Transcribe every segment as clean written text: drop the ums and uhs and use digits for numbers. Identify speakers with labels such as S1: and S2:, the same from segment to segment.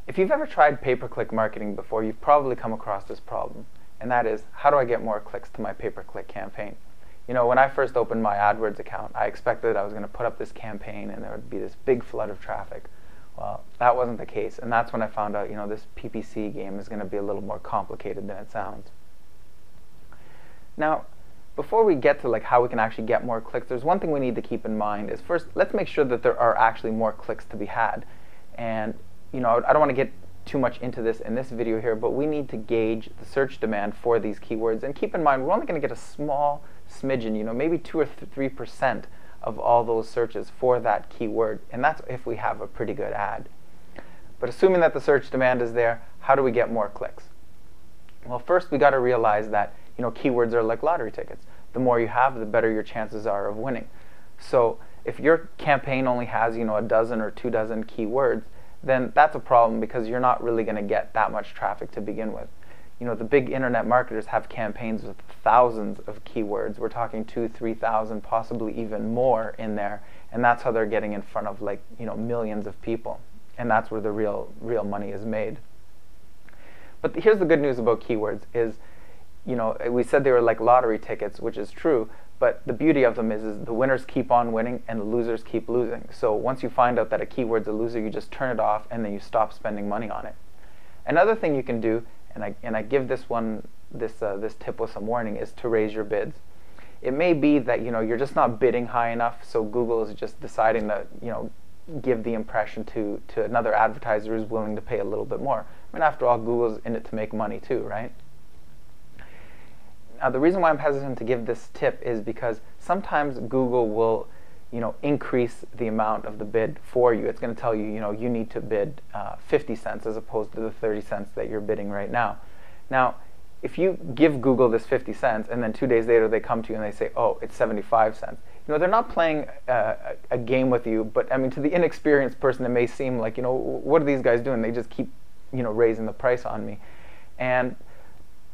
S1: If you've ever tried pay-per-click marketing before, you've probably come across this problem, and that is, how do I get more clicks to my pay-per-click campaign? You know, when I first opened my AdWords account, I expected I was going to put up this campaign and there would be this big flood of traffic. Well, that wasn't the case, and that's when I found out, you know, this PPC game is going to be a little more complicated than it sounds. Now, before we get to like how we can actually get more clicks, there's one thing we need to keep in mind is first, let's make sure that there are actually more clicks to be had. And you know, I don't want to get too much into this in this video here, but we need to gauge the search demand for these keywords. And keep in mind, we're only going to get a small smidgen, you know, maybe 2 or 3% of all those searches for that keyword. And that's if we have a pretty good ad. But assuming that the search demand is there, how do we get more clicks? Well, first we got to realize that, you know, keywords are like lottery tickets. The more you have, the better your chances are of winning. So if your campaign only has, you know, a dozen or 2 dozen keywords, then that's a problem because you're not really going to get that much traffic to begin with. You know, the big internet marketers have campaigns with thousands of keywords. We're talking 2,000, 3,000, possibly even more in there, and that's how they're getting in front of, like, you know, millions of people. And that's where the real money is made. But here's the good news about keywords is, you know, we said they were like lottery tickets, which is true, but the beauty of them is the winners keep on winning and the losers keep losing. So once you find out that a keyword's a loser, you just turn it off and then you stop spending money on it. Another thing you can do, and I give this tip with some warning, is to raise your bids. It may be that, you know, you're just not bidding high enough, so Google is just deciding to, you know, give the impression to another advertiser who's willing to pay a little bit more. I mean, after all, Google's in it to make money too, right? Now, the reason why I'm hesitant to give this tip is because sometimes Google will, you know, increase the amount of the bid for you. It's going to tell you, you know, you need to bid 50 cents as opposed to the 30 cents that you're bidding right now. Now, if you give Google this 50 cents and then 2 days later they come to you and they say, oh, it's 75 cents. You know, they're not playing a game with you, but I mean, to the inexperienced person, it may seem like, you know, what are these guys doing? They just keep, you know, raising the price on me. And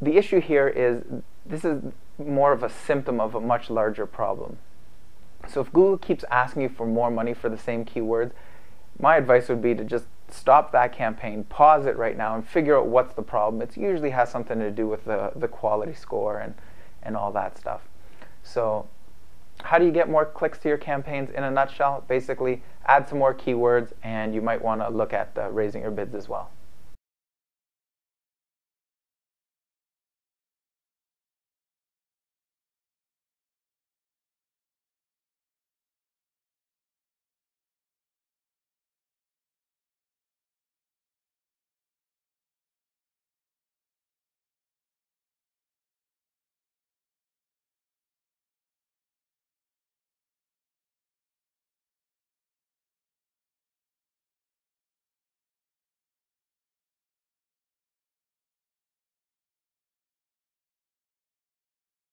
S1: the issue here is this is more of a symptom of a much larger problem. So if Google keeps asking you for more money for the same keywords, my advice would be to just stop that campaign, pause it right now, and figure out what's the problem. It usually has something to do with the quality score and all that stuff. So how do you get more clicks to your campaigns? In a nutshell, basically add some more keywords, and you might want to look at raising your bids as well.